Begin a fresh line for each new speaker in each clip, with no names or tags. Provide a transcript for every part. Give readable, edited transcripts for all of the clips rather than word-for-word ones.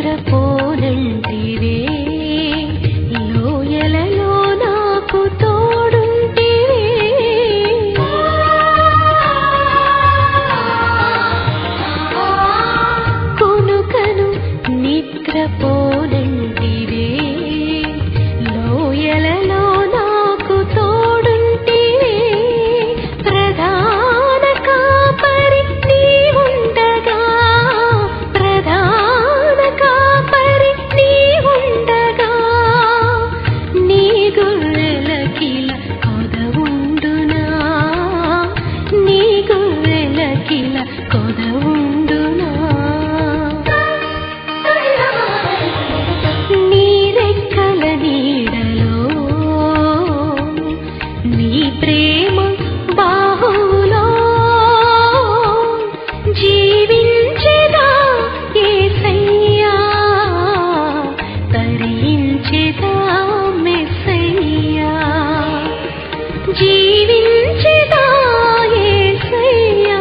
నిద్రపోనంటివే, లోయలలో నాకు తోడుంటివే. కొనుకను నిద్రపోనంటివే, లోయలలో నాకు తోడుంటివే. ప్రధాన కాపరి నీవుండగా, ప్రధాన కాపరి నీవుండగా, నీ గొర్రెలకిల కొదవుండునా, నీ గొర్రెలకిల కొదవుండునా. నీ రెక్కల నీడలో, నీ ప్రేమ బాహువులో జీవించెదా యేసయ్యా, తరించెదా మెస్సయ్యా. జీవించెదా యేసయ్యా,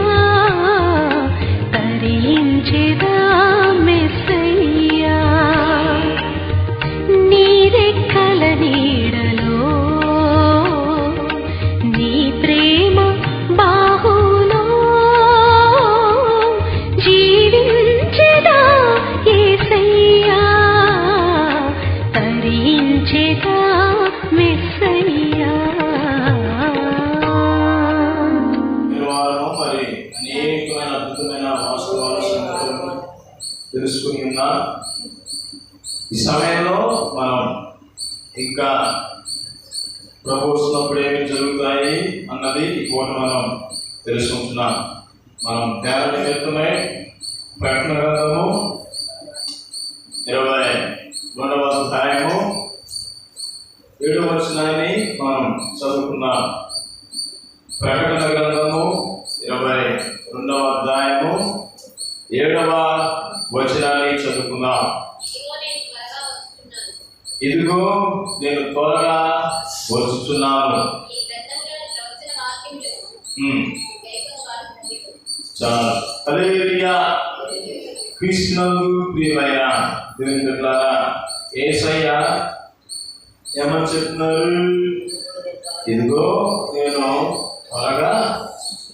తరించెదా మెస్సయ్యా. నీ రెక్కల నీడలో, నీ ప్రేమ బాహులో జీవించెదా యేసయ్యా, తరించెదా మెస్సయ్యా.
మరి అనేకమైన అద్భుతమైన వాస్తవాల సంగతులను తెలుసుకుని ఉన్నా. ఈ సమయంలో మనం ఇంకా ప్రభు వస్తున్నప్పుడు ఏమి జరుగుతాయి అన్నది ఈ పూట మనం తెలుసుకుంటున్నాం. మనం ధ్యాన నిమిత్తమై ప్రకటన గ్రంథము 22వ అధ్యాయము 7వ వచనాన్ని మనం చదువుకున్నాం. ప్రకటన గ్రంథము 22వ అధ్యాయము 7వ వచనాన్ని చదువుకున్నాం. ఇదిగో నేను త్వరగా వచ్చుచున్నాను. చాలా హల్లెలూయా. క్రీస్తునందు ప్రియమైన దేవుని బిడ్డలారా, యేసయ్య ఏమని చెప్తున్నారు? ఇదిగో నేను త్వరగా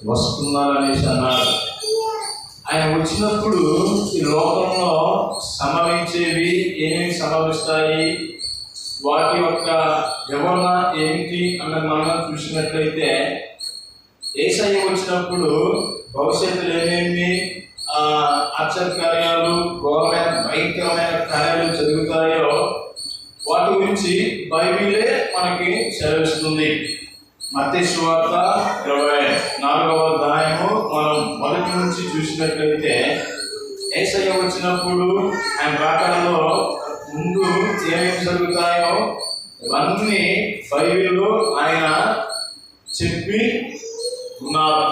వస్తున్నాననేసి అన్నారు. ఆయన వచ్చినప్పుడు ఈ లోకంలో సంభవించేవి ఏమేమి సంభవిస్తాయి, వాటి యొక్క వివరణ ఏమిటి అన్నది మనం చూసినట్లయితే, యేసయ్య వచ్చినప్పుడు భవిష్యత్తులో ఏమేమి ఆశ్చర్యకార్యాలు, ఘోరమైన భయంకరమైన కార్యాలు జరుగుతాయో వాటి గురించి బైబిలే మనకి సెలవిస్తుంది. మత్తయి సువార్త 24వ అధ్యాయము మనం మొదటి నుంచి చూసినట్లయితే, యేసయ్య వచ్చినప్పుడు ఆయన రాకడలో ముందు ఏమేమి జరుగుతాయో ఇవన్నీ బైబిల్లో ఆయన చెప్పి ఉన్నారు.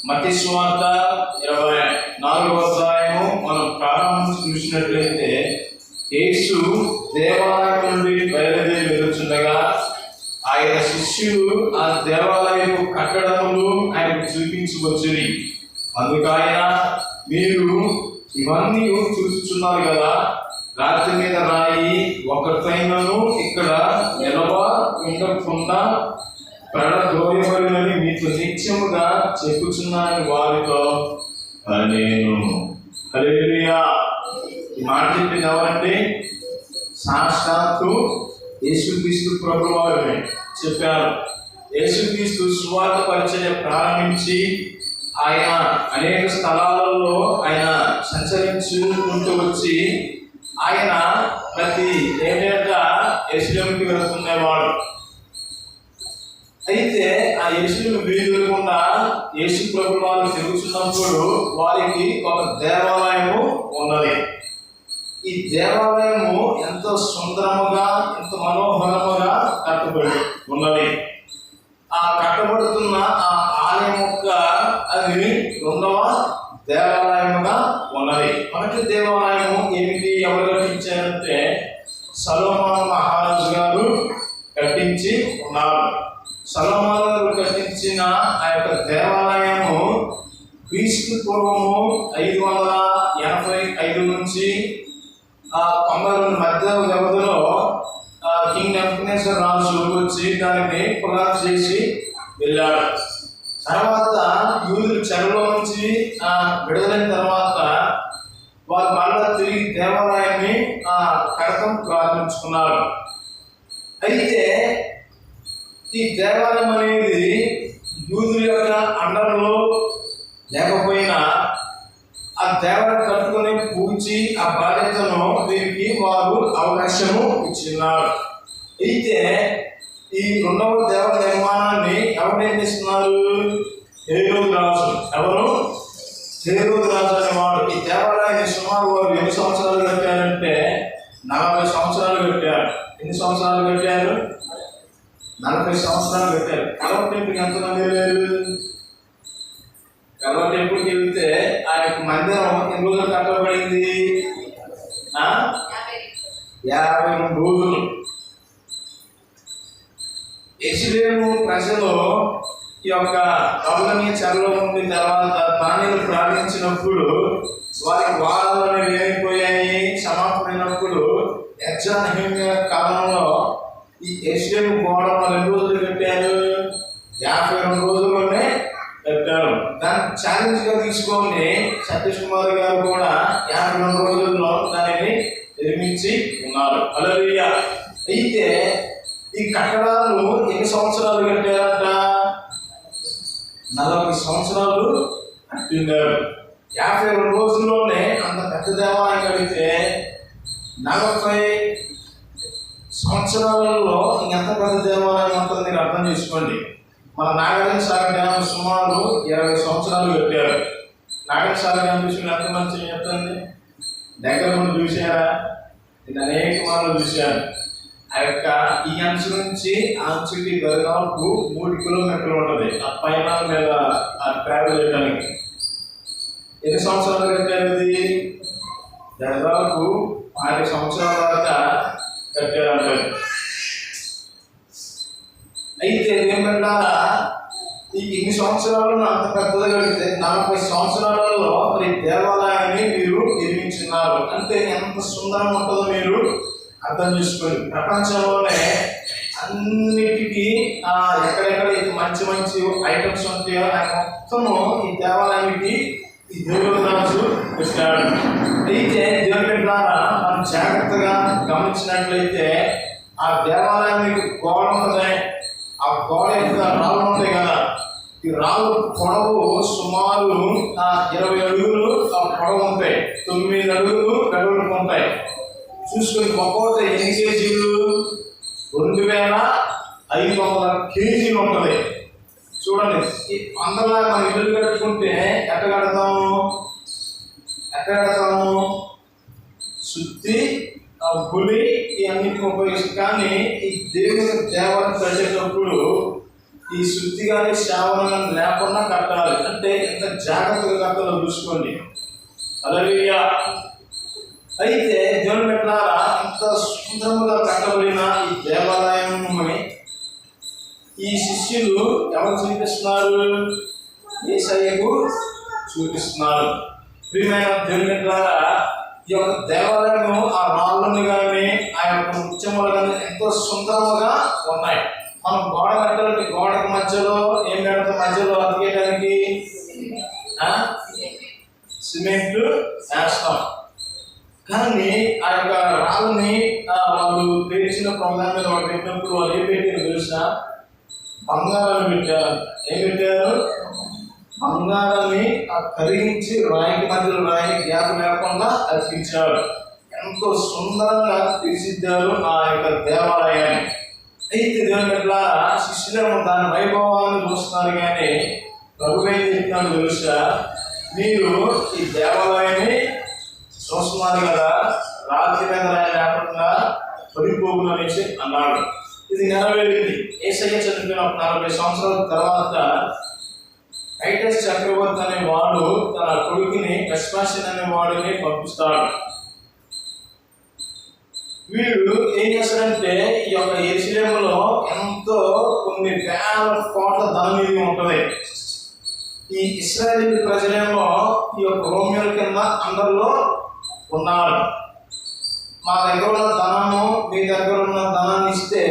మత్తయి సువార్త 24వ అధ్యాయము మనం ప్రారంభం చూసినట్లయితే, యేసు దేవాలయం నుండి బయలుదేరి వెళ్తుండగా ఆయన శిష్యులు ఆ దేవాలయపు కట్టడములు ఆయనకు చూపించుకొచ్చింది. అందుకు ఆయన, మీరు ఇవన్నీ చూస్తున్నారు కదా, రాత్రి మీద రాయి ఒకటైనను ఇక్కడ నిలవ ఉండకుండా పడదోయబడినని మీకు నిత్యముగా చెప్పుచున్నాను వారితో నేను. హల్లెలూయా. ఈ మాట చెప్పింది ఎవరంటే? సాక్షాత్తు యేసుక్రీస్తు ప్రభువు వారు చెప్పారు. యేసుక్రీస్తు సువార్త పరిచర్య ప్రారంభించి ఆయన అనేక స్థలాలలో ఆయన సంచరించుకుంటూ వచ్చి ఆయన ప్రతి ఏటా యెరూషలేముకి వెళ్తుండేవాడు. అయితే ఆ యెరూషలేము వీధుల గుండా యేసు ప్రభువు వారు తిరుగుతున్నప్పుడు వారికి ఒక దేవాలయము ఉన్నది. ఈ దేవాలయము ఎంతో సుందరముగా, ఎంతో మనోహరముగా కట్టబడి ఉన్నది. ఆ కట్టబడుతున్న ఆ ఆలయం యొక్క అది 2వ దేవాలయముగా ఉన్నది. మొదటి దేవాలయము ఏమిటి, ఎవరు కట్టించారంటే సొలొమోను మహారాజు గారు కట్టించి ఉన్నారు. సొలొమోను గారు కట్టించిన ఆ యొక్క దేవాలయము క్రీస్తు పూర్వము 585 నుంచి 92 మధ్య వ్యవధిలో కింగ్ నెబుకద్నెజర్ రాజు వచ్చి దాన్ని కొలాప్స్ చేసి వెళ్ళాడు. తర్వాత యూదులు చెరలో నుంచి విడుదలైన తర్వాత వారు మళ్ళా తిరిగి దేవాలయాన్ని కడతం ప్రారంభించుకున్నారు. అయితే ఈ దేవాలయం అనేది యూదుల యొక్క అండర్లో లేకపోయినా ఆ దేవాలయం కట్టుకుని పూడ్చి ఆ బాధ్యతను వీరికి వారు అవకాశము ఇచ్చిన్నారు. అయితే ఈ రెండవ దేవాలయ నిర్మాణాన్ని ఎవరు నిర్మిస్తున్నారు? హేరోదు రాజు. ఎవరు? హేరోదు రాజు అనేవాడు. ఈ దేవాలయాన్ని సుమారు వారు ఎన్ని సంవత్సరాలు కట్టారంటే 40 సంవత్సరాలు కట్టారు. ఎన్ని సంవత్సరాలు కట్టారు? 40 సంవత్సరాలు కట్టారు. కలవ టెంపుల్కి ఎంతమంది వెళ్ళారు? కలవ టెంపుల్కి వెళ్తే ఆ యొక్క మందిరం ఎన్ని రోజులు కట్టబడింది? 52 రోజులు. యెరూషలేము ప్రజలు ఈ యొక్క బబులోనియా చెరలో ఉండి తర్వాత దానిని ప్రారంభించినప్పుడు వారికి వారాలు అనేవి ఏమైపోయాయి, సమాప్తమైనప్పుడు ఎజ్రా నెహెమ్యా కాలంలో ఈ యెరూషలేము గోడను 2 రోజులు కట్టారు, 52 రోజుల్లోనే కట్టారు. దాన్ని ఛాలెంజ్ గా తీసుకొని సతీష్ కుమార్ గారు కూడా 52 రోజుల్లో దానిని నిర్మించి ఉన్నారు. హల్లెలూయా. అయితే ఈ కట్టడాలు ఎన్ని సంవత్సరాలు కట్టారంట? 40 సంవత్సరాలు కట్టినారు. 52 రోజుల్లోనే అంత పెద్ద దేవాలయం కడితే 40 సంవత్సరాలలో ఇంకెంత పెద్ద దేవాలయం ఉంటుంది మీరు అర్థం చేసుకోండి. మన నాగార్జున సాగర్ డ్యామ్ సుమారు 20 సంవత్సరాలు కట్టారు. నాగార్జున సాగర్ డ్యామ్ చూసిన ఎంత మంచి చెప్తుంది, దగ్గర ముందు చూసారా? ఇది అనేక మార్లు చూశారు. ఆ యొక్క ఈ అంచు నుంచి ఆ అంచుకి దరిదాపు 3 కిలోమీటర్లు ఉంటుంది. ఆ పైన మీద ట్రావెల్ చేయడానికి ఎన్ని సంవత్సరాలు కట్టారు? ఇది దరిదాపు 60 సంవత్సరాల దాకా కట్టారంటారు. అయితే ఏమంటారా, ఈ ఇన్ని సంవత్సరాలను అంత పెద్దది కడితే 40 సంవత్సరాలలో మరి దేవాలయాన్ని మీరు నిర్మించున్నారు అంటే ఎంత సుందరంగా ఉంటుందో మీరు అర్థం చేసుకోండి. ప్రపంచంలోనే అన్నిటికీ ఎక్కడెక్కడ మంచి మంచి ఐటమ్స్ ఉంటాయో మొత్తము ఈ దేవాలయానికి ఈ దేవుడు రాజు పెట్టాడు. అయితే దేవుడి ద్వారా మనం జాగ్రత్తగా గమనించినట్లయితే ఆ దేవాలయానికి గోడ ఉంటుంది. ఆ గోడ యొక్క రాళ్ళు ఉంటాయి కదా, ఈ రాళ్ళు పొడవు సుమారు 20 అడుగులు పొడవు ఉంటాయి, 9 అడుగులు వెడల్పు ఉంటాయి. చూసుకొని ఒక్కొక్క ఎన్ని కేజీలు? 2500 కేజీలు ఉంటుంది. చూడండి, అందరిలా మనం ఇల్లు కట్టుకుంటే ఎక్కడ కడతాము? సుత్తి, పులి ఇవన్నిటిని ఉపయోగిస్తాం. కానీ ఈ దేవుని దేవాలయం కట్టేటప్పుడు ఈ శుద్ధి కానీ శ్రావణం లేకుండా కట్టాలి. అంటే ఎంత జాగ్రత్తగా కట్టాలో చూసుకోండి. హల్లెలూయా. అయితే దేవుని బిడ్డలారా, ఇంత సుందరముగా కట్టబడిన ఈ దేవాలయం ఈ శిష్యులు ఎవరు చూపిస్తున్నారు? యేసయ్యకు చూపిస్తున్నారు. ప్రియమైన దేవుని బిడ్డలారా, ఈ యొక్క దేవాలయం ఆ రాళ్ళను కానీ ఆ యొక్క ముత్యములు కానీ ఎంతో సుందరముగా ఉన్నాయి. మనం గోడ కట్టాలంటే గోడకు మధ్యలో ఏం పెడతాం? మధ్యలో అతికేయడానికి సిమెంట్ వేస్తాం. కానీ ఆ యొక్క రాళ్ళని వాళ్ళు పేర్చిన ప్రోగ్రామ్ మీద వాళ్ళు పెట్టినప్పుడు వాళ్ళు ఏం పెట్టారు తెలుసా? బంగారాన్ని పెట్టారు. ఏం పెట్టారు? బంగారాన్ని కరిగించి రాయికి మధ్యలో రాయి గ్యాప్ లేకుండా అర్పించారు. ఎంతో సుందరంగా తీర్చిదిద్దారు ఆ యొక్క దేవాలయాన్ని. అయితే దేవుని ఎట్లా శిష్యులను దాని వైభవాన్ని చూస్తున్నారు. కానీ ప్రభు ఏం చెప్తున్నాడు తెలుసా? మీరు ఈ దేవాలయాన్ని చూస్తున్నారు కదా, రాత్రి మీద రాయి లేకుండా పడిపోగులు అనేసి అన్నాడు. ఇది నెరవేరింది. యేసయ్య చనిపోయిన 40 సంవత్సరాల తర్వాత టైటస్ చక్రవర్తి అనే వాడు తన కొడుకుని వెస్పాసిన్ అనే వాడిని పంపిస్తాడు. వీడు ఏం చేస్తాడంటే ఈ యొక్క యెరూషలేములో ఎంతో కొన్ని వేల కోట్ల ధననిధి ఉంటుంది. ఈ ఇశ్రాయేలు ప్రజలేమో ఈ యొక్క రోమియోల కింద అందరిలో ఉన్నారు. మా దగ్గర ఉన్న ధనము మీ దగ్గర ఉన్న ధనాన్ని ఇస్తే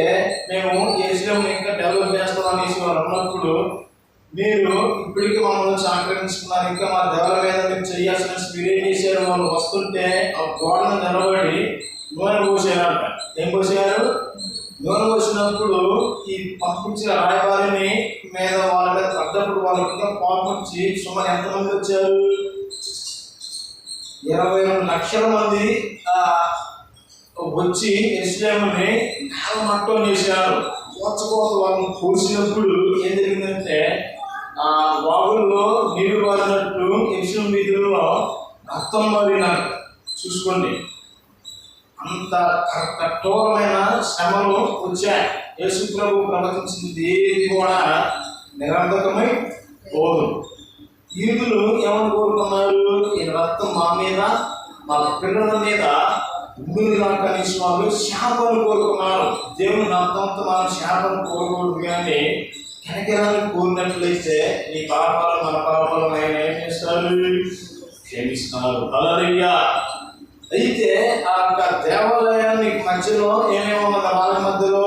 మేము యెరూషలేముని ఇంకా డెవలప్ చేస్తాం అనేసి వాళ్ళు అన్నప్పుడు మీరు ఇప్పటికీ మమ్మల్ని సహకరించుకున్నారు, ఇంకా మా దేవాల మీద మీరు చేయాల్సిన మీరు ఏం చేశారు? వాళ్ళు వస్తుంటే ఆ గోడను నిలబడి నూనె పోసారంట. ఏం పోసారు? నూనె పోసినప్పుడు ఈ పంపించిన రాయబారిని మీద వాళ్ళ మీద పడ్డప్పుడు వాళ్ళకి ఇంకా కోపం వచ్చి సుమారు ఎంతమంది వచ్చారు? 22 లక్షల మంది వచ్చి యెరూషలేముని నేలమట్టం చేశారు. కోత వాళ్ళని కూల్చినప్పుడు ఏం జరిగిందంటే వాగుల్లో నీళ్లు పారినట్టు యెరూషలేము వీధుల్లో రక్తం మారినారు. చూసుకోండి, అంత కఠోరమైన శ్రమలు వచ్చాయి. యేసు ప్రభు ప్రవచించింది ఏది కూడా నిరర్ధకమై పోదు. యూదులు ఏమని కోరుకున్నారు? ఈ రక్తం మా మీద మా పిల్లల మీద కనీస వాళ్ళు శాపాలు కోరుకున్నారు. దేవుని రక్తంతో మనం శాపాలు కోరుకోవద్దు, కానీ కనికరాన్ని కోరినట్లయితే నీ పాపాలు మన పాపాలు ఆయన ఏం చేస్తారు? క్షమిస్తున్నారు. హల్లెలూయా. అయితే ఆ యొక్క దేవాలయానికి మధ్యలో ఏమేమి ఉన్నది? వాళ్ళ మధ్యలో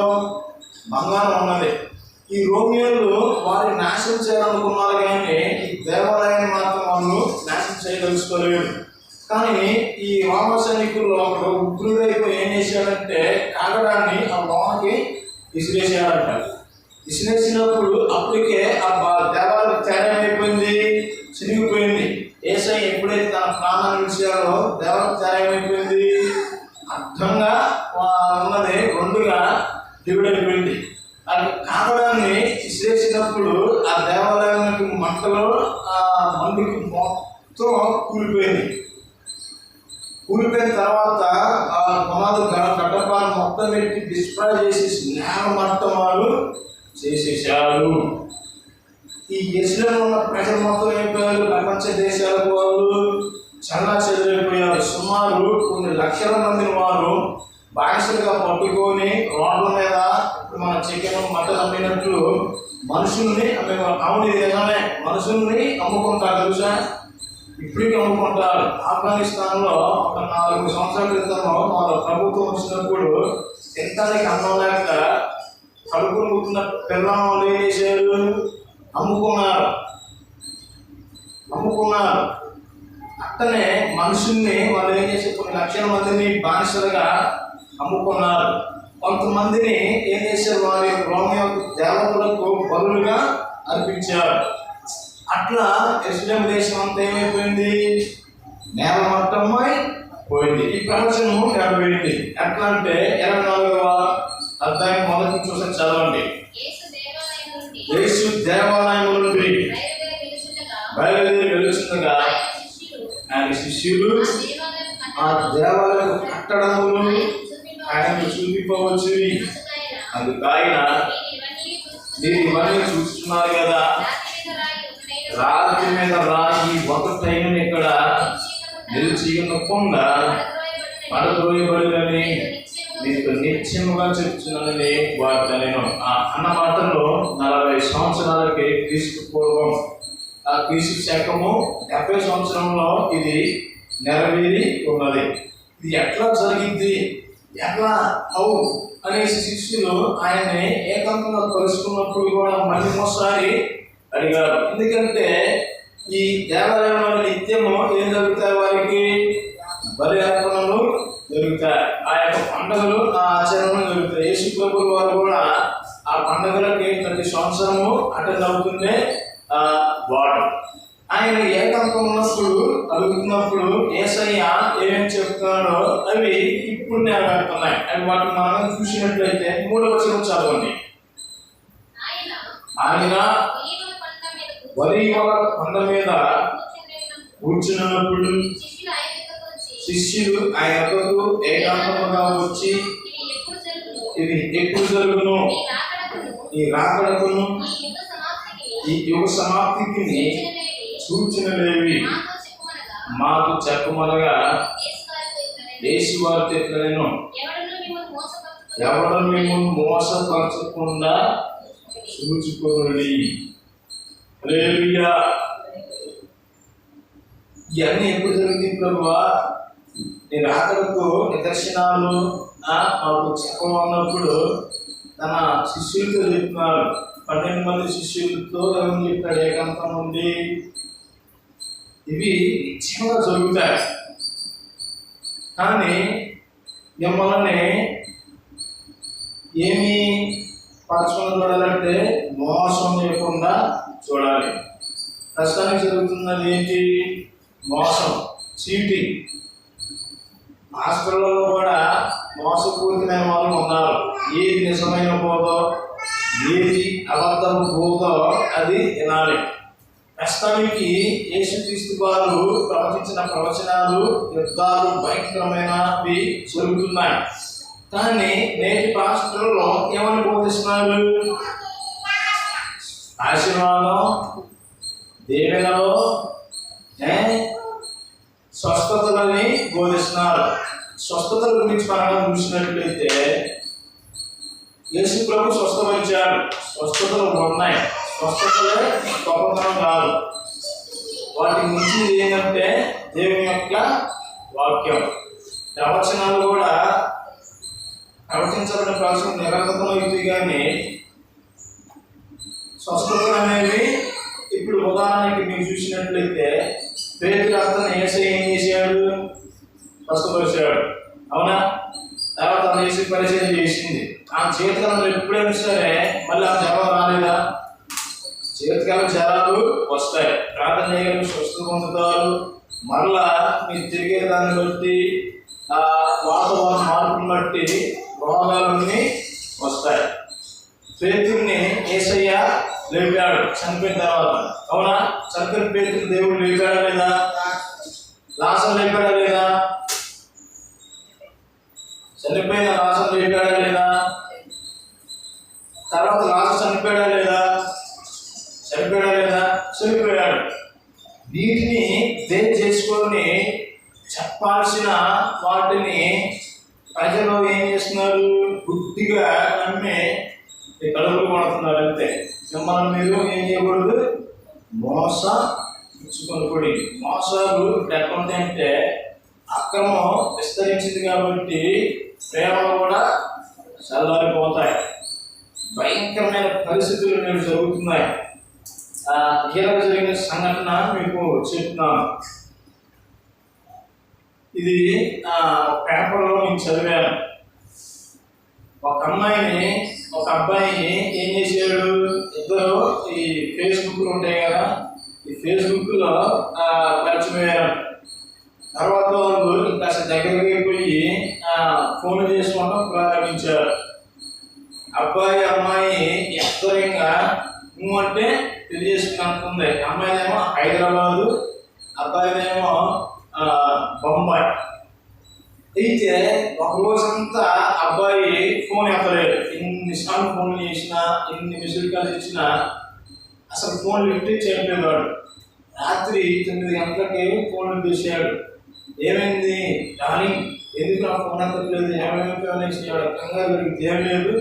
బంగారం ఉన్నది. ఈ రోమియోలు వారిని నాశనం చేయాలనుకున్నారు, కానీ ఈ దేవాలయాన్ని మాత్రం వాళ్ళు నాశనం చేయదలుచుకోలేరు. కానీ ఈ రోమ సైనికుల్లో ఒకడు ఉగ్రుడైపోయి ఏం చేశాడంటే కాగడాన్ని ఆ లోనకి విసిరేసాడంట. విసిరేసినప్పుడు అప్పటికే ఆ దేవాలయం తేడా అయిపోయింది, చిరిగిపోయింది. యేసయ్య ఎప్పుడైతే తన ప్రాణాన్ని విడిచాడో దేవాలయం తేడా అయిపోయింది. అర్థంగా ఉన్నది రెండుగా డివైడ్ అయిపోయింది. ఆ కాగడాన్ని విసిరేసినప్పుడు ఆ దేవాలయానికి మంటలో మండుకి మొత్తం కూలిపోయింది. కూలిపోయిన తర్వాత ఆ పునాదు గడ్డపాలను మొత్తం పెట్టి డిస్ట్రాయ్ చేసేసి నేల మొత్తం వాళ్ళు చేసేసారు. ఈ యెరూషలేములో ఉన్న ప్రజలు మొత్తం అయిపోయారు. ప్రపంచ దేశాలకు వాళ్ళు చాలా చెదిరైపోయారు. సుమారు కొన్ని లక్షల మందిని వారు బానిసలుగా పట్టుకొని రోడ్ల మీద ఇప్పుడు మన చికెన్ మటన్ అమ్మినట్లు మనుషుల్ని అవును నిజమే, మనుషుల్ని అమ్ముకుంటారు. తెలుసా? ఇప్పటికీ అమ్ముకుంటారు. ఆఫ్ఘనిస్తాన్లో ఒక 4 సంవత్సరాల క్రితంలో వాళ్ళ ప్రభుత్వం వచ్చినప్పుడు తినడానికి అన్నం లేక కడుపులు పుట్టిన పిల్లలను వాళ్ళు ఏం చేశారు? అమ్ముకున్నారు. అట్టనే మనుషుల్ని వాళ్ళు ఏం చేశారు? కొన్ని లక్షల మందిని బానిసలుగా అమ్ముకున్నారు. కొంతమందిని ఏం చేశారు? వారి రోమియో దేవతలకు బలులుగా అర్పించారు. అట్లా యెరూషలేము దేశం అంతా ఏమైపోయింది? నేలమట్టమై పోయింది. ఈ ప్రవచనము నడిపోయింది. ఎట్లా అంటే 24వ అధ్యాయం మొదటి చూసి చదవండి. యేసు దేవాలయం నుండి బయలుదేరి వెలుచుండగా ఆయన శిష్యులు ఆ దేవాలయం కట్టడములు ఆయనకు చూపించవచ్చు. అందుకు ఆయన మీరు ఇవన్నీ చూస్తున్నారు కదా, రాతి మీద రాయి ఒకటైన ఇక్కడ నిలిచి ఉండకుండా పడద్రోయబడినని నీకు నిత్యముగా చెప్తున్నానని వార్త. నేను అన్న మాటల్లో 40 సంవత్సరాలకి క్రీస్తు పూర్వం క్రీస్తు శకము 70 సంవత్సరంలో ఇది నెరవేరి ఉన్నది. ఇది ఎట్లా జరిగింది, ఎట్లా అవు అనేసి శిష్యులు ఆయన్ని ఏకాంతంగా కలుసుకున్నప్పుడు కూడా మళ్ళీ ఒకసారి అడిగారు. ఎందుకంటే ఈ దేవాలయంలో నిత్యము ఏం జరుగుతాయి? వారికి బలి అర్పణలు జరుగుతాయి. ఆ యొక్క పండుగలు ఆ ఆచరణలు జరుగుతాయి. యేసు ప్రభువు వారు కూడా ఆ పండుగలకి ప్రతి సంవత్సరము అటెండ్ అవుతుండే వాడు. ఆయన ఏకాంతం ఉన్నప్పుడు అడుగుతున్నప్పుడు యేసయ్య ఏమేమి చెప్తున్నాడో అవి ఇప్పుడు నెరవేరుతున్నాయి. అవి వాటిని మనం చూసినట్లయితే 3వ వచనం చదవండి. ఆయన ఒలీవల కొండ మీద కూర్చున్నప్పుడు శిష్యులు ఆయనకు ఏకాంతముగా వచ్చి ఇది ఎప్పుడు జరుగును? ఈ రాకడకును ఈ యుగ సమాప్తికి సూచనలేవి మాకు చెప్పమనగా యేసు వారు చెప్పలేను, ఎవరు మిమ్మల్ని మోసపరచకుండా చూచుకోండి. హల్లెలూయా. ఇవన్నీ ఎప్పుడు జరుగుతాయి ప్రభువా? నీ రాకడకు నిదర్శనాలు మాకు చెప్పమన్నప్పుడు తన శిష్యులతో చెప్తున్నారు. 12 మంది శిష్యులతో ఏమని చెప్పాడు? ఏకాంతం నుండి ఇవి నిశ్చయంగా జరుగుతాయి, కానీ మిమ్మల్ని ఏమి పరచుకొని చూడాలంటే మోసం చేయకుండా చూడాలి. ప్రస్తుతానికి జరుగుతున్నది ఏంటి? మోసం, చీటింగ్. హాస్పిటల్లో కూడా మోసపూరితమైన వాళ్ళు ఉన్నారు. ఏది నిజమైన బోధో, ఏది అబద్ధపు బోధో అది వినాలి. ప్రస్తుతానికి యేసుక్రీస్తు వారు ప్రవచించిన ప్రవచనాలు, యుద్ధాలు భయంకరమైనవి జరుగుతున్నాయి. కానీ నేటి పాస్టర్లో ఏమని బోధిస్తున్నారు? ఆశీర్వాదం, దీవెనలో స్వస్థతలని బోధిస్తున్నారు. స్వస్థతల గురించి మనం చూసినట్లయితే యేసు ప్రభు స్వస్థపరిచాడు. స్వస్థతలు ఉన్నాయి, స్వస్థతలే గొప్పతనం కాదు. వాటికి మించింది ఏంటంటే దేవుని యొక్క వాక్యం. ప్రవచనాలు కూడా ప్రవచించబడిన ప్రవచనం నిరంతరమైంది, కానీ స్వస్థతలు అనేవి ఇప్పుడు ఉదాహరణకి మీరు చూసినట్లయితే పేతురు అతను యేసయ్య ఏం చేశాడు? స్వస్థపరిచాడు, అవునా? తర్వాత తను చేసి పరిచయం చేసింది. ఆ చేతికాలంలో ఎప్పుడైనా సరే మళ్ళీ ఆ జ్వరం రాలేదా? చేతికాలం జ్వరాలు వస్తాయి, ప్రార్థన చేయగలిగి స్వస్థత పొందుతారు. మరలా మీరు తిరిగే దాన్ని బట్టి ఆ వాతావరణ మార్పుని బట్టి రోగాలన్నీ వస్తాయి. పేతురుని యేసయ్య లేపాడు చనిపోయిన తర్వాత, అవునా? చనిపోయిన పేతురు దేవుడు లేపాడా లేదా? లాజరు లేపాడా లేదా? చనిపోయిన లాజరు లేపాడా లేదా? తర్వాత లాజరు చనిపోయాడా లేదా? చనిపోయాడా లేదా? చనిపోయాడు. వీటిని దేని చేసుకొని చెప్పాల్సిన వాటిని ప్రజలు ఏం చేస్తున్నారు? బుద్ధిగా నమ్మి కడుపులు కొడుతున్నారు. అంతే. మిమ్మల్ని మీరు ఏం చేయకూడదు? మోసపుచ్చుకొనకూడదు. మోసాలు ఇప్పుడు ఎట్లా ఉంటాయంటే అక్రమం విస్తరించింది కాబట్టి ప్రేమలు కూడా చల్లారిపోతాయి. భయంకరమైన పరిస్థితులు నేను జరుగుతున్నాయి. ఈరోజు జరిగిన సంఘటన మీకు చెప్తున్నాను. ఇది పేపర్లో నేను చదివాను. ఒక అమ్మాయిని ఒక అబ్బాయి ఏం చేశాడు? ఇద్దరు ఈ ఫేస్బుక్లు ఉంటాయి కదా, ఈ ఫేస్బుక్లో పరిచయం అయ్యారు. తర్వాత వాళ్ళు ఇంకా దగ్గరికి పోయి ఫోన్ చేసుకోవడం ప్రారంభించారు. అబ్బాయి అమ్మాయి ఎత్తరంగా నువ్వు అంటే తెలియజేసుకుని అనుకుంది. అమ్మాయిదేమో హైదరాబాదు, అబ్బాయిదేమో బొంబాయి. అయితే ఒక రోజంతా అబ్బాయి ఫోన్ ఎత్తలేదు. ఎన్నిసార్లు ఫోన్ చేసినా, ఎన్ని మెసేజ్ కాల్స్ ఇచ్చినా అసలు ఫోన్ లిఫ్ట్ చేయలేదు వాడు. రాత్రి 9 గంటలకి ఫోన్ తీసాడు. ఏమైంది డార్లింగ్, ఎందుకు నా ఫోన్ ఎత్తట్లేదు, ఏమైనా అనేసి కంగారు పెరిగితే ఏం లేదు,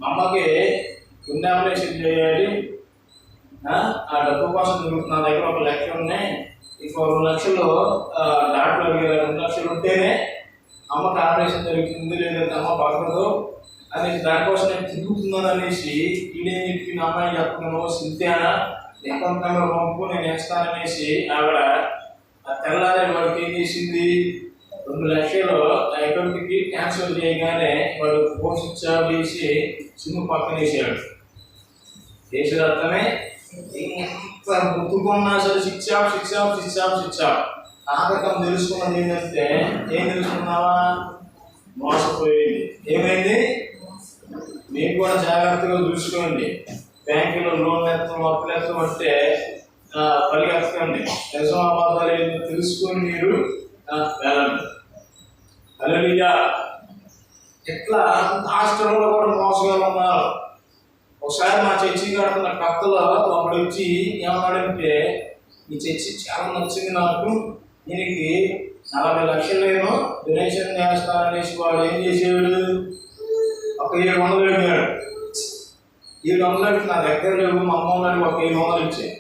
మా అమ్మకి గుండె ఆపరేషన్ చేయాలి, ఆ డబ్బు కోసం నా దగ్గర ఒక లక్ష ఉన్నాయి, ఇంకో 2 లక్షలు డాక్టర్ అడిగారు, 2 లక్షలు ఉంటేనే అమ్మకి ఆపరేషన్ జరుగుతుంది, లేదంటే అమ్మ బతకదు అనేసి దానికోసం నేను తిరుగుతున్నాను అనేసి ఈడేం చెప్పి నా అమ్మాయి చెప్తున్నాను, సింత్యానా అకౌంట్ నెంబర్ పంపు నేను వేస్తాననేసి ఆవిడ తెల్లారే వాడికి ఏం చేసింది? 2 లక్షలు అకౌంట్కి ట్రాన్స్ఫర్ చేయగానే వాడు ఫోన్ స్విచ్ ఆఫ్ చేసి సిమ్ పక్కన వేసాడు. వేసిన అర్థమే ఎంత ముట్టుకున్నా సరే switch off switch off switch off switch off. ఆకటం తెలుసుకున్నది ఏంటంటే ఏం తెలుసుకున్నావా? మోసపోయింది. ఏమైంది? మీరు కూడా జాగ్రత్తగా చూసుకోండి. బ్యాంకులో లోన్ ఎత్తాం, అప్పులు ఎత్తాం అంటే పరిగెత్తకండి. నిజం అబద్ధాలు ఏంటో తెలుసుకొని మీరు వెళ్ళండి. హల్లెలూయా. ఇట్లా హాస్టల్లో కూడా మోసగాళ్ళు ఉన్నారు. ఒకసారి మా చర్చి కడుతున్న కథలో ఒకడు వచ్చి ఏమన్నాడంటే, ఈ చర్చి చాలా నచ్చింది నాకు, దీనికి 40 లక్షలు నేను డొనేషన్ చేస్తాననేసి వాడు ఏం చేసాడు? ఒక 700 అడిగాడు. 700 నా దగ్గర లేవు, మా అమ్మ వాళ్ళకి ఒక 700 ఇచ్చాయి.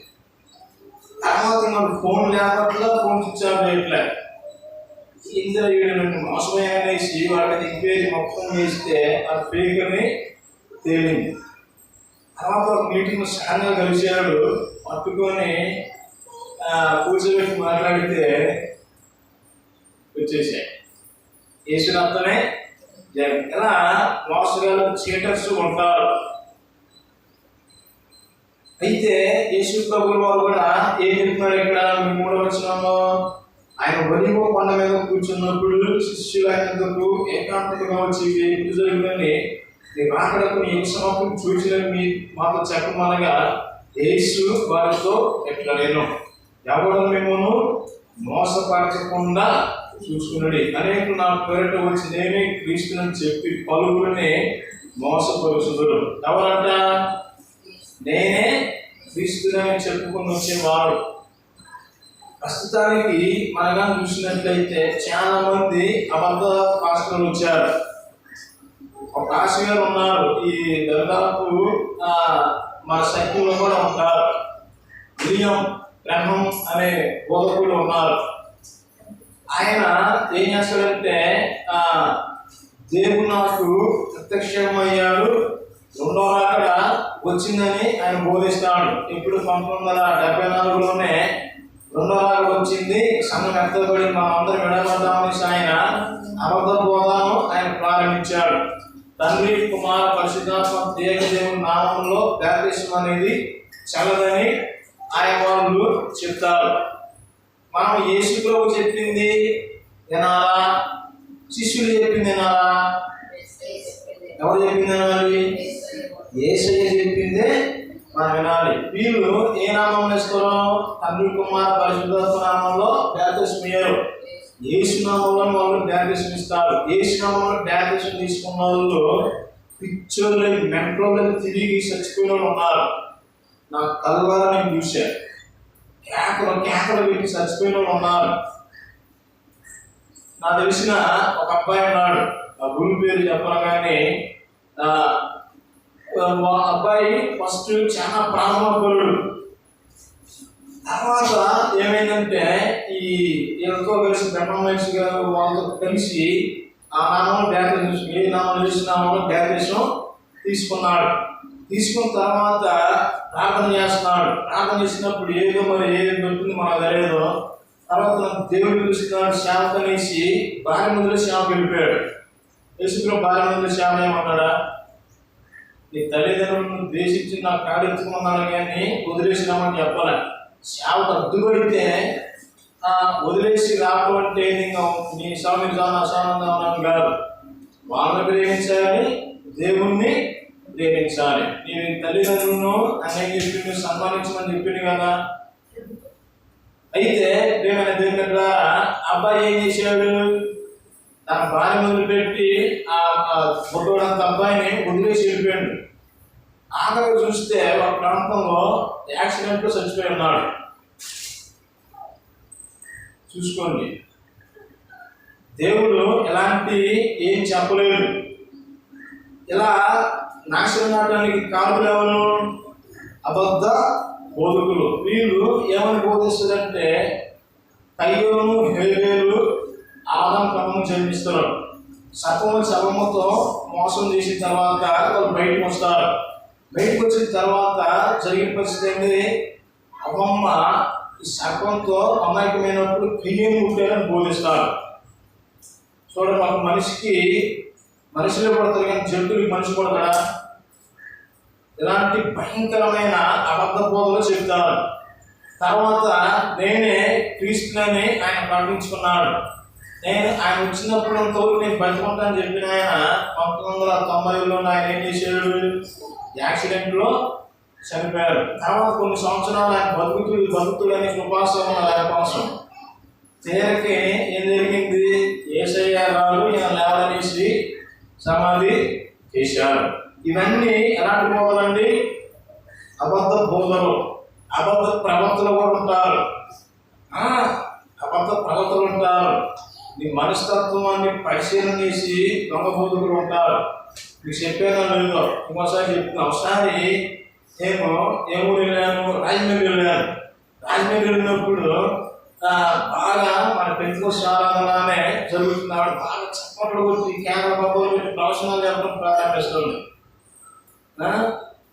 తర్వాత నాకు ఫోన్ లేకపోతే ఫోన్ స్విచ్ ఆఫ్ చేయట్లే. ఇందులో వీడు మోసమే అనేసి వాడిని ఎంక్వైరీ మొత్తం చేస్తే ఆ ఫేక్ అని తేలింది. తర్వాత ఒక మీటింగ్ సడన్గా కలిశాడు, పట్టుకొని కూర్చోబెట్టి మాట్లాడితే వచ్చేసాయి. యేసునాథమే జగన్. ఇలా మోసగాళ్ళు చీటర్స్ ఉంటారు. అయితే యేసు ప్రభువు వారు కూడా ఏం చెప్తున్నారు ఇక్కడ 3వ వచనంలో, ఆయన ఒలివ కొండ మీద కూర్చున్నప్పుడు శిష్యులు ఆయనకు ఏకాంతగా వచ్చి ఎప్పుడు జరిగిందని నీ రాకడకు నీ సమాప్తిని చూసినవి మీ మాతో చెప్పమనగా యేసు వారితో ఎట్లా నేను ఎవరు మిమ్మల్ని మోసపరచకుండా చూసుకున్నాడు. అనేకులు నా పేరిట వచ్చి నేనే క్రీస్తుని చెప్పి పలువురిని మోసపరుచుదురు. ఎవరంట? నేనే క్రీస్తుని చెప్పుకొని వచ్చేవాడు. ప్రస్తుతానికి మనగా చూసినట్లయితే చాలా మంది అబద్ధ పాస్టర్లు వచ్చారు. ఒక పాస్టర్ గారు ఉన్నారు, ఈ దాదాపు మన సైకిల్లో కూడా ఉంటారు. విలియం బ్రహ్మం అనే బోధకులు ఉన్నారు. ఆయన ఏం చేస్తాడంటే దేవుడు నాకు ప్రత్యక్షమయ్యాడు, రెండో రాకడ వచ్చిందని ఆయన బోధిస్తాడు. ఇప్పుడు 1974లోనే రెండో రాకడ వచ్చింది, సంఘం ఎత్తబడి మనం అందరం విడబడ్డామని ఆయన అబద్ధ బోధను ఆయన ప్రారంభించాడు. తండ్రి కుమార పరిశుద్ధాత్మ దేవుని నామంలో బాప్తిసం అనేది చల్లదని ఆయన వాళ్ళు చెప్తారు. మనం యేసు ప్రభు చెప్పింది వినాలా, శిష్యులు చెప్పింది వినాలా? ఎవరు చెప్పింది వినాలి? యేసయ్య చెప్పిందే మనం వినాలి. వీళ్ళు ఏ నామం వేస్తారో? తండ్రి కుమార పరిశుద్ధాత్మ నామంలో బాప్తిసం ఇయ్యరు. యేసు నామంలో వాళ్ళు బాప్తిసం ఇస్తారు. యేసు నామంలో బాప్తిసం తీసుకున్న వాళ్ళు పిచ్చోళ్ళు, మెంటోళ్ళు, తిరిగి చచ్చిపోయిన వాళ్ళు ఉన్నారు. నా కలవారు నేను చూశాను. కేకలు పెట్టి చచ్చిపోయిన వాళ్ళు ఉన్నారు. నాకు తెలిసిన ఒక అబ్బాయి ఉన్నాడు, ఆ గురి పేరు చెప్పను కానీ మా అబ్బాయి ఫస్ట్ చాలా ప్రాణపరుడు. తర్వాత ఏమైందంటే ఈ వీళ్ళతో కలిసి బ్రహ్మమహర్షి గారు వాళ్ళతో కలిసి ఆ నామంలో బాప్తిసం, ఏ నామం నామంలో బాప్తిసం తీసుకున్నాడు. తీసుకున్న తర్వాత ప్రార్థన చేస్తున్నాడు. ప్రార్థన చేసినప్పుడు ఏదో మరి ఏది దొరుకుతుంది మనకు తెలియదు. తర్వాత దేవుడు పిలుస్తున్నాడు సేవకు అనేసి భార్య ముందులో సేవకు వెళ్ళిపోయాడు. యేసులో భార్య ముందులో సేవ ఏమన్నాడా? నీ తల్లిదండ్రులను ద్వేషించి నాకు కాడెత్తుకున్నాను కానీ వదిలేసినామని చెప్పాలి. సేవకు అడ్డుపడితే వదిలేసి రావడం అంటే నీ స్వామి అసానందం కాదు. వాళ్ళని ప్రేమించాలి, దేవుణ్ణి ప్రేమించాలి. నీ తల్లిదండ్రులను అన్నయ్య చెప్పి సన్మానించమని చెప్పింది కదా. అయితే ప్రేమైన దేవుని ద్వారా అబ్బాయి ఏం చేశాడు? తన భార్య మొదలు పెట్టి ఆ ఫోటోడంత అబ్బాయిని వదిలేసి వెళ్ళిపోయాడు. ఆఖరి చూస్తే ఒక ప్రాంతంలో యాక్సిడెంట్లో చచ్చిపోయి ఉన్నాడు. చూసుకోండి, దేవుడు ఎలాంటి ఏం చెప్పలేదు. ఇలా నాశనం అవడానికి కారణం ఎవరు? అబద్ధ బోధకులు. వీళ్ళు ఏమని బోధిస్తారంటే కయ్యోను హేబేలు ఆదాము క్రమం జన్మిస్తారు. సర్పముతో మోసం చేసిన తర్వాత వాళ్ళు బయటకు వస్తారు. బయటకు వచ్చిన తర్వాత జరిగిన పరిస్థితి ఏంటి? అమ్మమ్మ ఈ సర్పంతో అమాయకమైనప్పుడు కయ్యేను పుట్టారని బోధిస్తారు. చూడండి, ఒక మనిషిలో పడతారు కానీ జంతువులకి మనిషి పడతాడా? ఇలాంటి భయంకరమైన అబద్ధ బోధలు చెప్తారు. తర్వాత నేనే క్రీస్తుని ఆయన ప్రకటించుకున్నాడు. ఆయన వచ్చినప్పుడు అంతవరకు నేను బతుకుంటానని చెప్పిన ఆయన 1990లో ఆయన ఏం చేశాడు? యాక్సిడెంట్లో చనిపోయారు. తర్వాత కొన్ని సంవత్సరాలు ఆయన బతుకుతుడు అనే కృపాసం ఆయన కోసం తీరకి ఏం జరిగింది? యేసయ్య గారు ఈయన లేవనేసి సమాధి చేశారు. ఇవన్నీ ఎలాంటి బోధలండి? అబద్ధ బోధలు. అబద్ధ ప్రవర్తనలు కూడా ఉంటారు. అబద్ధ ప్రవర్తనలు ఉంటారు. నీ మనస్తత్వాన్ని పరిశీలన చేసి దొంగ బోధకులు ఉంటారు. మీకు చెప్పేదో లేదో ఇంకోసారి చెప్తున్నా. ఒకసారి నేను ఏ ఊరు వెళ్ళాను? రాజమండ్రి వెళ్ళాను. రాజమండ్రి వెళ్ళినప్పుడు బాగా మన పెంచుకోసం ఆరాధననే జరుగుతున్నాడు. బాగా చప్పట్లు కొట్టి కేంద్ర బాబులు పెట్టి ప్రవచనాలు చెప్పడం ప్రారంభిస్తుంది.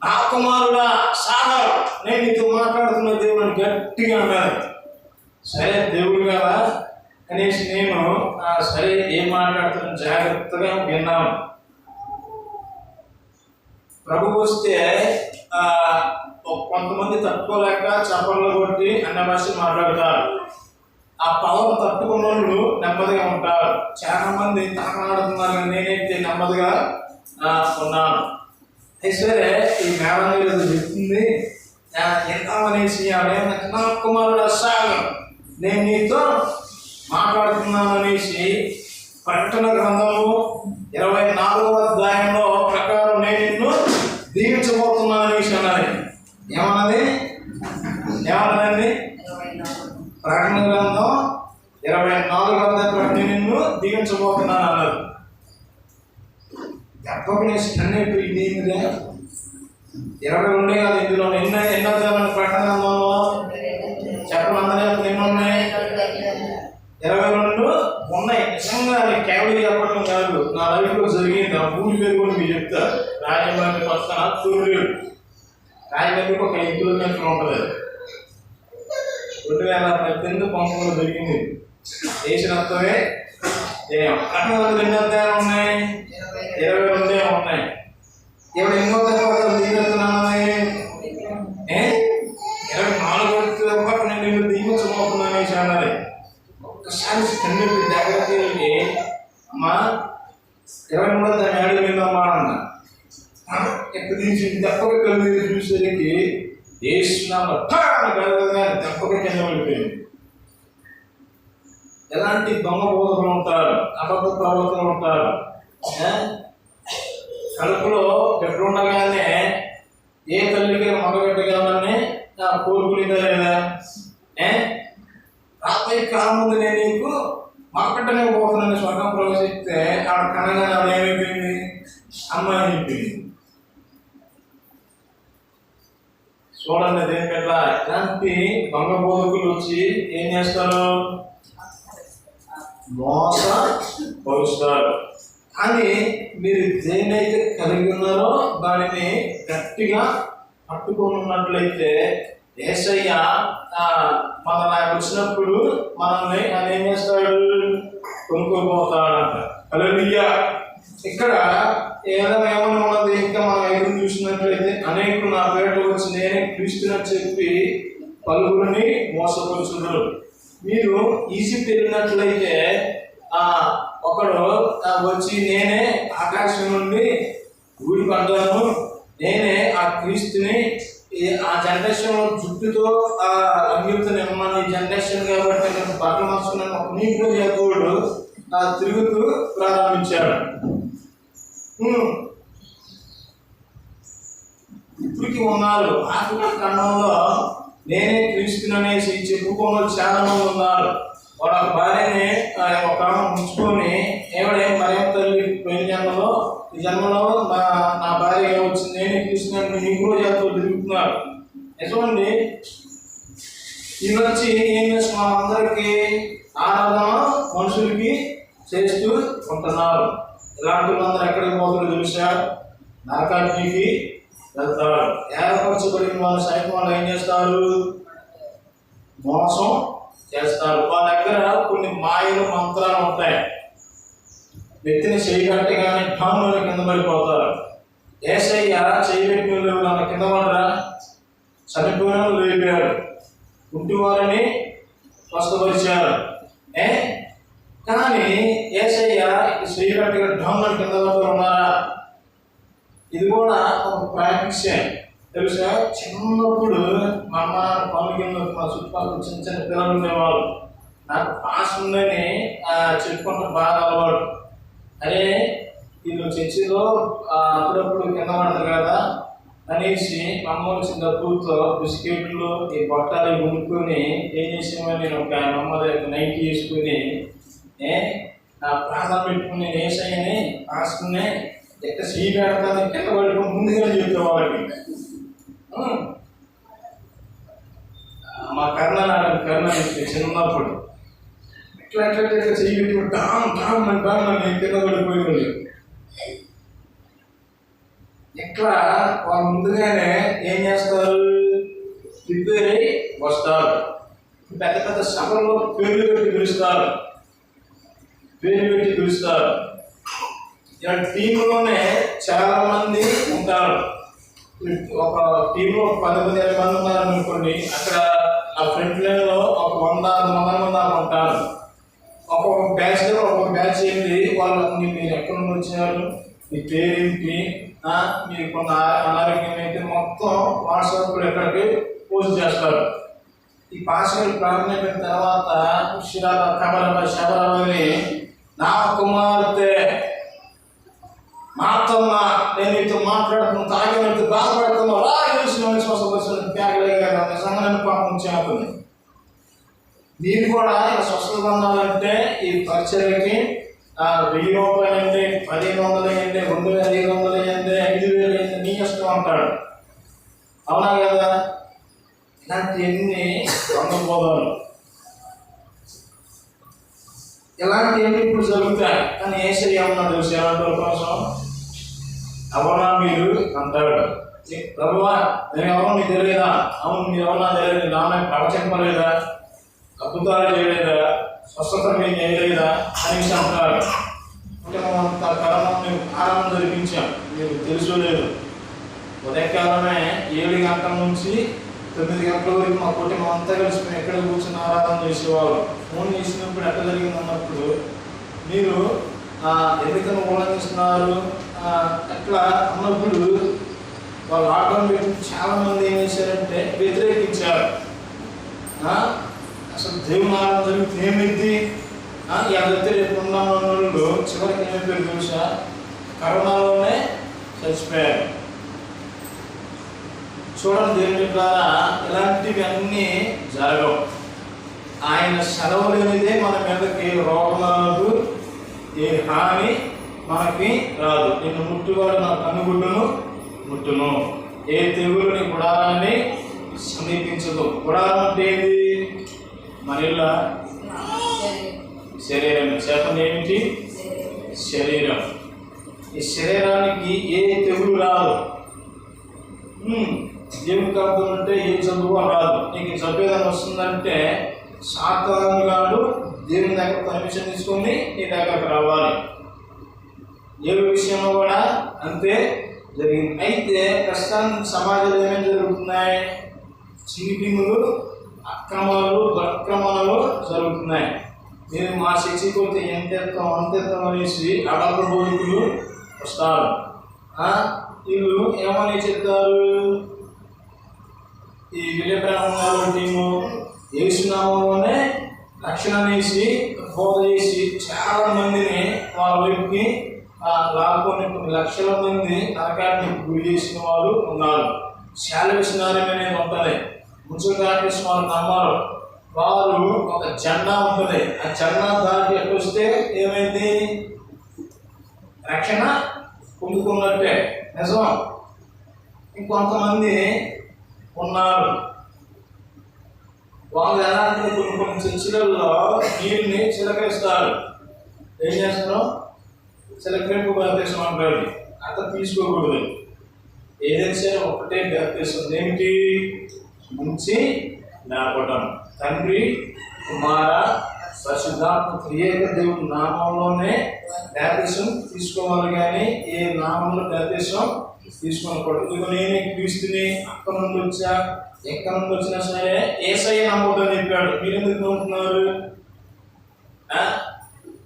నా కుమారుడా సాగర్, నేను నీతో మాట్లాడుతున్న దేవుడిని గట్టిగా అన్నాడు. సరే దేవుడు కదా అనేసి నేను సరే ఏం మాట్లాడుతున్నా జాగ్రత్తగా విన్నాను. ప్రభు వస్తే కొంతమంది తట్టుకోలేక చప్పట్లు కొట్టి అన్న భాష మాట్లాడతారు. ఆ పవర్ తట్టుకున్న వాళ్ళు నెమ్మదిగా ఉంటారు. చాలా మంది తాకలాడుతున్నారు, నేనైతే నెమ్మదిగా ఉన్నాను. సరే ఈ మేడం చెప్తుంది ఎంతమనేసి నా కుమారుడు సాగర్, నేను నీతో మాట్లాడుతున్నాను అనేసి ప్రకటన గ్రంథము 24వ అధ్యాయంలో ప్రకారం నేను నిన్ను దీవించబోతున్నాను అనేసి అన్నది. ఏమన్నది? ఏమన్నదండి? ప్రకటన గ్రంథం 24వ అధ్యాయం నిన్ను దీవించబోతున్నాను అన్నది. దెబ్బకునేసి అన్నట్టు ఇది 22 కాదు, ఇందులో ఎన్నో అధ్యాయాలు ప్రకటన గ్రంథంలో చెప్పడం అందరూ ఎన్ని ఉన్నాయి? 22 ఉన్నాయి. నిజంగా కేవలం చెప్పడం కాదు, నా లైఫ్లో జరిగింది. ఆ ఊరి పేరు కూడా మీరు చెప్తారు. రాజమండ్రి పక్కన తూర్పు, రాజమండ్రికి ఒక 5 కిలోమీటర్లు ఉంటుంది. 2018 పంపంలో జరిగింది. దేశరత్వమే ప్రకటన ఎన్ని అధ్యాయాలు ఉన్నాయి? 22 ఉన్నాయి. ఇప్పుడు ఎన్నో దీవిస్తున్నాయి? 24 నేను నిన్ను దీవించబోతున్నాను అనేసి అన్నది. ఒక్కసారి కన్నీటి దగ్గరికి వెళ్ళి అమ్మా 23వ అధ్యాయం విందమ్మా అన్న. ఎక్కడ నుంచి దెబ్బకి కలిగి చూసేసరికి వేస్తున్నాము దెబ్బకి కింద వెళ్ళిపోయింది. ఎలాంటి దొంగ బోధకులు ఉంటారు, అబద్ధ ప్రవర్తనలు ఉంటారు. కడుపులో పెట్టుండగానే ఏ తల్లికి మగబెట్టగలమని కోరుకునేదా లేదా? రాబోయే కాలం ముందు నేను నీకు మగపెట్టనే పోతున్నాను స్వర్గం ప్రవేశిస్తే ఆవిడ కనగానే ఆవిడ ఏమైపోయింది? అమ్మాయి అయిపోయింది. చూడండి దేని పెట్ట ఇలాంటి దొంగ బోధకులు వచ్చి ఏం చేస్తారు? మోస పరుస్తారు. కానీ మీరు దేన్నైతే కలిగి ఉన్నారో దానిని గట్టిగా పట్టుకున్నట్లయితే యేసయ్య మన నాకు వచ్చినప్పుడు మనల్ని ఆయన ఏం చేస్తాడు? కొనుక్కోపోతాడంట. హల్లెలూయా. ఇక్కడ ఏమైనా ఉన్నది. ఇంకా మనం ఎదురు చూసినట్లయితే అనేకులు నా పేట వచ్చి నేనే క్రీస్తునని చెప్పి పలువురిని మోసపరుచున్నారు. మీరు ఈజిప్ట్ వెళ్ళినట్లయితే ఒకడు వచ్చి నేనే ఆకాశం నుండి ఊడి పడ్డాను, నేనే ఆ క్రీస్తుని, ఆ జనరేషన్ జుట్టుతో ఆ అంగితో నిమ్మని జనరేషన్ కాబట్టి బట్టలు మార్చుకున్నాను ఒక నీటిలో యాకోబుడు తిరుగుతూ ప్రారంభించాడు. ఇప్పటికి ఉన్నారు ఆఫ్రికా ఖండంలో నేనే క్రీస్తుని అనేసి చెప్పుకోవాలి చాలా మంది ఉన్నారు. వాడు ఒక భార్యని ఒక ఉంచుకొని ఏమిడే మరేం తల్లి పోయిన జన్మలో ఈ జన్మలో నా భార్య వచ్చింది నేనే క్రీస్తుని నీకు చేస్తూ తిరుగుతున్నారు. నిజమండి. ఈ వచ్చి ఏం చేస్తున్నాం? అందరికీ ఆరాధన మనుషులకి చేస్తూ ఉంటున్నారు. ఇలాంటి వాళ్ళందరూ ఎక్కడికి పోతారు తెలుసా? నరకానికి వెళ్తారు. ఏర్పరచబడిన వాళ్ళు సైతం వాళ్ళు ఏం చేస్తారు? మోసం చేస్తారు. వాళ్ళ దగ్గర కొన్ని మాయలు మంత్రాలు ఉంటాయి. వ్యక్తిని చేయగట్టి కానీ ఠాముల కింద పడిపోతారు. యేసయ్య చేయబెట్టిన వాళ్ళ కింద పడరా? చనిపోయిన లేపారు, పుట్టివారిని స్వస్థపరిచారు. కానీ యేసయ్య చేయగట్టిగా ఠాముల కింద పడుతూ ఉన్నారా? ఇది కూడా ఒక ప్రాక్టీసే తెలుసా. చిన్నప్పుడు మా అమ్మ పనుల కింద మా చుట్టుపక్కల చిన్న చిన్న పిల్లలు ఉండేవాళ్ళు. నాకు పాస్ ఉందని చెప్పుకుంటే బాగా అలవాడు. అరే వీళ్ళు చర్చిలో అప్పుడప్పుడు కింద పడతారు కదా అనేసి మా అమ్మ వచ్చిన డబ్బులతో బిస్కెట్లు ఈ బొట్టాలు కొనుక్కొని ఏం చేసామని నేను ఒక అమ్మ నైట్ చేసుకుని నా ప్రాణం పెట్టుకుని వేసాయని రాసుకుని ఎక్కడ సీ పెడతాను కింద పడుకుని ముందుగానే చెప్తాం వాళ్ళకి. మా కర్ణ చిన్నప్పుడు ఇట్లా ఇట్లా ఇట్లా చెయ్యి డామ్ డామ్ అని డామ్ అని కింద పడిపోయింది. ఇట్లా వాళ్ళు ముందుగానే ఏం చేస్తారు, ప్రిపేర్ అయ్యి వస్తారు. పెద్ద పెద్ద సభల్లో పేర్లు పెట్టి పిలుస్తారు. ఇలా టీంలోనే చాలా మంది ఉంటారు. ఒక టీంలో 10-15 మంది ఉన్నారు అనుకోండి, అక్కడ ఆ ఫ్రంట్ లైన్ లో ఒక 100 మంది ఉంటారు. ఒక్కొక్క బ్యాచ్ లో ఒక్కొక్క బ్యాచ్ ఏంటి, వాళ్ళు మీరు ఎక్కడి నుండి వచ్చారు, మీ పేరేంటి, మీకు కొన్ని అనారోగ్యం అయితే మొత్తం వాట్సాప్ ఎక్కడికి పోస్ట్ చేస్తారు. ఈ పాస్వర్డ్ ప్రారంభమైన తర్వాత శబరమని నా కుమార్తె మాతమ్మ, నేను నీతో మాట్లాడుతున్నా, తాగినట్టు బాధపడుతున్నా, రా సంఘాన్ని పంపించాను. మీరు కూడా ఇలా స్వస్థత పొందాలంటే ఈ పరిచర్యకి 1000 రూపాయలు అయింది, 1500 అయింది, 2500 అయింది, 5000 అయింది, నీ ఇష్టం అంటాడు. అవునా కదా? ఇలాంటివన్నీ పొందబోదాలు, ఇలాంటివన్నీ ఇప్పుడు జరుగుతాయి. కానీ యేసయ్య ఏమన్నా తెలుసు ఎలాంటి కోసం? అవునా మీరు అంటాడు, ప్రభువా నేను ఎవరో నీకు తెలియదా? అవును మీరు ఎవరన్నా తెలియదు, నాన్న ప్రవచింపలేదా, అద్భుతాలు చేయలేదా, స్వస్థత మేము చేయలేదా అనేసి అంటారు. అంటే అంత కారణం మేము ఆరాధన జరిపించాం, మీకు తెలుసు లేదు. ఉదయకాలమే 7 గంటల నుంచి 9 గంటల వరకు మా కుటుంబం అంతా కలిసి మేము ఎక్కడ కూర్చొని ఆరాధన చేసేవాళ్ళు. ఫోన్ చేసినప్పుడు ఎక్కడ జరిగింది అన్నప్పుడు మీరు ఎందుకని ఉల్లంఘిస్తున్నారు అట్లా అన్నప్పుడు వాళ్ళు లాక్డౌన్ పెట్టి చాలా మంది ఏం చేశారంటే వ్యతిరేకించారు. అసలు దేవుని ఆరాధన జరిగితే ఏమైంది, ఎవరైతే రేపు ఉన్న వాళ్ళు చివరికి ఏమైపోయారు తెలుసా, కరోనాలోనే చచ్చిపోయారు. చూడండి, దేవుని ద్వారా ఇలాంటివి అన్నీ జరగవు. ఆయన సెలవు లేనిదే మన మీదకి రోగం రాదు, ఏ హాని మనకి రాదు. నిన్ను ముట్టువాడు నా కన్నుగుడ్డును ముట్టును, ఏ తెగులు నీ గుడారాన్ని సమీపించదు. గుడారం అంటే ఏది? మన ఇళ్ళ శరీరం. చెప్పండి ఏమిటి? శరీరం. ఈ శరీరానికి ఏ తెగులు రాదు. దేవుని కాపులు అంటే ఏ జబ్బు రాదు. నీకు జబ్బు ఏదైనా వస్తుందంటే సాతాను గాడు దేవుని దగ్గర పర్మిషన్ తీసుకొని నీ దగ్గరకు రావాలి. ఏ విషయంలో కూడా అంతే జరిగింది. అయితే ప్రస్తుతానికి సమాజంలో ఏమేమి జరుగుతున్నాయి? చీటింగులు, అక్రమాలు, దురక్రమాలు జరుగుతున్నాయి. మీరు మా శిక్ష పోతే ఎంతెత్తాం అంతెత్తాం అనేసి అబద్ధ బోధకులు వస్తారు. వీళ్ళు ఏమని చెప్తారు, ఈ విలేప్రాణం టీము యేసునామంలోనే రక్షణ అనేసి బోధ చేసి చాలా మందిని వాళ్ళ వైపుకి లాక్కొని కొన్ని లక్షల మంది నరకానికి గురి చేసిన వారు ఉన్నారు. శాలవేషనారం అనేది ఉంటుంది, మున్సిపల్ వారు నమ్మారు. వారు ఒక జెండా ఉంటుంది, ఆ జెండా దాటి వస్తే ఏమైంది? రక్షణ పొందుకున్నట్టే. నిజం. ఇంకొంతమంది ఉన్నారు, వాళ్ళు ఎలా అంటే కొన్ని చర్చిలలో నీరుని చిలకరిస్తారు. ఏం చేస్తారు? చిలకరింపు బ్యాప్టిజం అంటారు. అట్లా తీసుకోకూడదు. ఏదైనా సరే ఒకటే బ్యాప్టిజం. ఏమిటి? ముంచి లేపటం. తండ్రి, కుమార, పరిశుద్ధాత్మ త్రియేక దేవుని నామంలోనే బ్యాప్టిజం తీసుకోవాలి, కానీ ఏ నామంలో బ్యాప్టిజం తీసుకోకూడదు. ఇదిగో నేనే క్రీస్తుని, అక్కడ నుండి వచ్చా, ఎక్కడి నుండి వచ్చినా సరే యేసయ్య నమ్మొద్దని చెప్పాడు. మీరు ఎందుకు నమ్ముతున్నారు?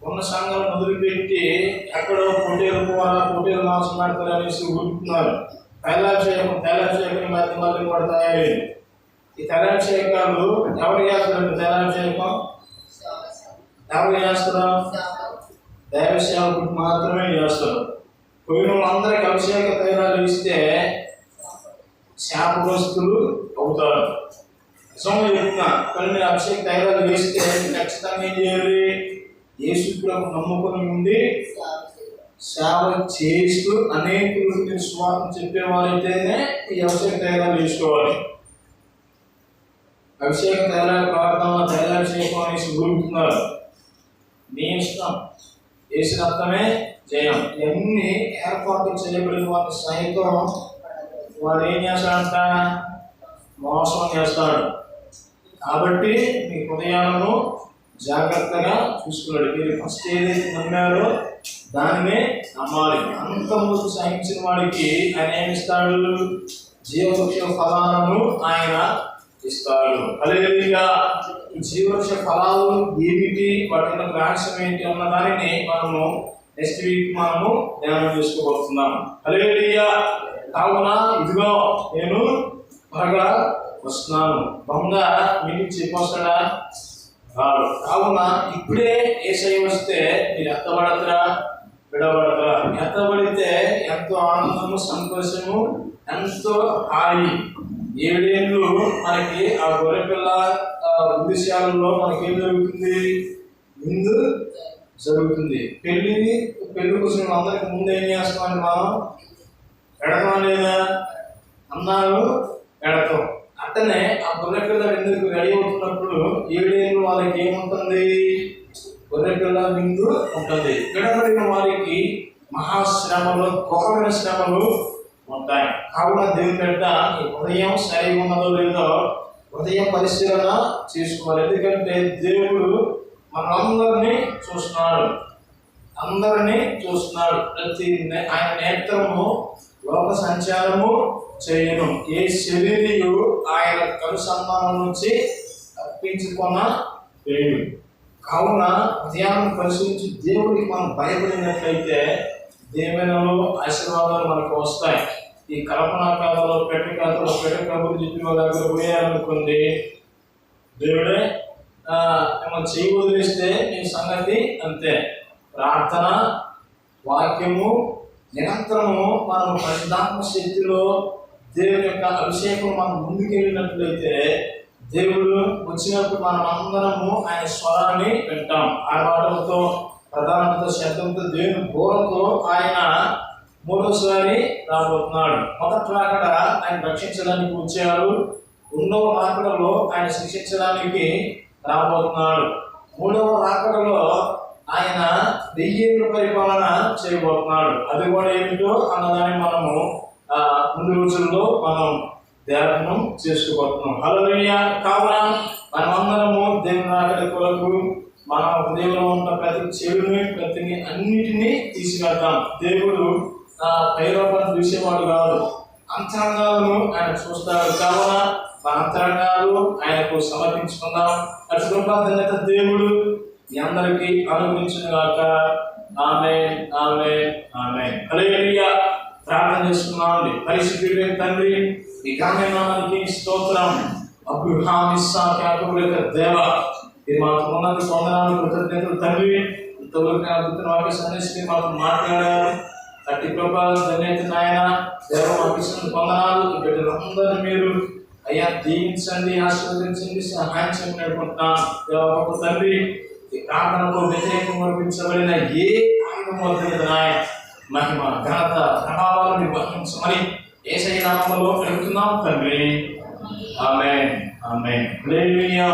ఉన్న సంఘాలను వదిలిపెట్టి ఎక్కడో పొట్టేలు పోవాలా, పొట్టేలు మాంసం పెడతారు అనేసి ఊరుకున్నారు. తైలాభిషేకం మళ్ళీ కూడా తయారైంది. ఈ తైలాభిషేకాలు ఎవరు చేస్తారు? తైలాభిషేకం ఎవరు చేస్తారు? దైవ సేవకుడు మాత్రమే చేస్తారు. పోయిన వాళ్ళందరికీ అభిషేక తైలాలు ఇస్తే శాపగ్రస్తులు అవుతారు. నిజంగా చెప్తున్నా, కొన్ని అభిషేక తైలాలు వేస్తే ఖచ్చితంగా ఏం చేయాలి? యేసుప్రభు నమ్ముకొని ఉండి సేవ చేస్తూ అనేకులకు స్వార్థం చెప్పేవారైతేనే ఈ అభిషేక తైలాలు వేసుకోవాలి. అభిషేకం తైలాభిషేకం అనేసి ఊరుకుతున్నారు. నీ ఇష్టం, యేసు రక్తమే జయం. ఇవన్నీ ఏర్పాటు చేయబడిన వారి సైతం వాడు ఏం చేస్తాడంట? మోసం చేస్తాడు. కాబట్టి మీ హృదయాలను జాగ్రత్తగా చూసుకున్నాడు. మీరు ఫస్ట్ ఏదైతే నమ్మారో దానినే నమ్మాలి. అంత ముందు సహించిన వాడికి ఆయన ఏమిస్తాడు? జీవవృక్ష ఫలాలను ఆయన ఇస్తాడు. హల్లెలూయా. జీవవృక్ష ఫలాలు ఏమిటి, వాటి రహస్యం ఏంటి అన్న దానిని మనము నెక్స్ట్ వీక్ మనము ధ్యానం చేసుకోబోతున్నాం. హల్లెలూయా. కావున ఇదిగో నేను త్వరగా వస్తున్నాను. దొంగ మీకు చెప్పొస్తాడా? రాడు. కావున ఇప్పుడే యేసయ్య వస్తే మీరు ఎత్తబడతారా, విడబడతారా? ఎత్తబడితే ఎంతో ఆనందము, సంతోషము, ఎంతో హాయి. 7 ఏళ్ళు మనకి ఆ గొర్రెపిల్ల విషయాలలో మనకి ఏం జరుగుతుంది? ముందు జరుగుతుంది. పెళ్లి కోసం అందరికి ముందు ఏం చేస్తామని మనం పెడతాం లేదా అన్నారు, పెడతాం. అట్టనే ఆ గొర్రెపిల్ల విందుకు రెడీ అవుతున్నప్పుడు 7 ఏళ్ళు వాళ్ళకి ఏముంటుంది? గొర్రెపిల్ల విందు ఉంటుంది. విడబడిన వారికి మహాశ్రమలు, ఘోరమైన శ్రమలు ఉంటాయి. కావున దేవుని బిడ్డ ఈ హృదయం సరిగా ఉన్నదో లేదో హృదయం పరిశీలన చేసుకోవాలి. ఎందుకంటే దేవుడు మనందరినీ చూస్తున్నాడు, అందరినీ చూస్తున్నాడు. ప్రతి ఆయన నేత్రము లోక సంచారము చేయను. ఏ శరీరయు ఆయన కనుసంధానం నుంచి తప్పించుకున్న లేడు. కావున హృదయాన్ని పరిశీలించి దేవుడికి మనం భయపడినట్లయితే దేవునిలో ఆశీర్వాదాలు మనకు వస్తాయి. ఈ కల్పనా కథలో పెట్ట కబుర్లు చెప్పి వాళ్ళ దగ్గర పోయారనుకోండి, దేవుడే మనం చేయి వదిలేస్తే మీ సంగతి అంతే. ప్రార్థన, వాక్యము నిరంతరము మనం పరిశుద్ధాత్మ శక్తిలో దేవుని యొక్క అభిషేకం మనం ముందుకెళ్ళినట్లయితే దేవుడు వచ్చినప్పుడు మనం అందరము ఆయన స్వరాన్ని వింటాం. ఆర్భాటంతో, ప్రధానంతో, శబ్దంతో, దేవుని బోరతో ఆయన మూడోసారి రాబోతున్నాడు. మొదటి రాకడ ఆయన రక్షించడానికి వచ్చారు. రెండవ రాకడలో ఆయన శిక్షించడానికి రాబోతున్నాడు. మూడవ రాకడలో ఆయన 1000 ఏళ్ళ పరిపాలన చేయబోతున్నాడు. అది కూడా ఏమిటో అన్నదాన్ని మనము ముందు రోజుల్లో మనం ధ్యానం చేసుకోబోతున్నాం. హల్లెలూయా. కావున మనమందరము దేవుని రాకడ కొరకు మన హృదయంలో ఉన్న ప్రతి చెడుని, ప్రతి అన్నిటినీ తీసివేద్దాం. దేవుడు పైరూపాన్ని చూసేవాడు కాదు, అంతరంగాలను ఆయన చూస్తాడు. కావున మన అంతరంగాలు ఆయనకు సమర్పించుకుందాం. అటు ధన్యత దేవుడు మీ అందరికీ అనుగ్రహించును గాక. ఆమేన్, ఆమేన్, ఆమేన్. హల్లెలూయా. ప్రార్థన చేసుకున్నామండి. పరిశుద్ధుడైన తండ్రి, ఈ ఘననామానికి స్తోత్రం. అబ్రహాము, ఇస్సాకు, యాకోబుల యొక్క దేవ, ఇది మాకు ఉన్నది వందనాలు, కృతజ్ఞతలు తండ్రి. ఇంతవరకు అద్భుత వాక్య సందేశం మాకు మాట్లాడారు. అట్టి కృప ధన్యత నాయన దేవ, మాకు ఇచ్చిన వందనాలు. ఈ బిడ్డలందరినీ మీరు అయ్యా దీవించండి, ఆశీర్వదించండి, సహాయం చేయమని అనుకుంటున్నాను. దేవ గొప్ప తండ్రి, ఈ ప్రార్థనకు వ్యతిరేకంగా అర్పించబడిన ఏ ఆయుధం వద్ద నాయన మహిమ, ఘనత, ప్రభావాలను నిర్వహించమని యేసయ్య నామములో అడుగుతున్నాం తండ్రి. ఆమేన్, ఆమేన్. హల్లెలూయా.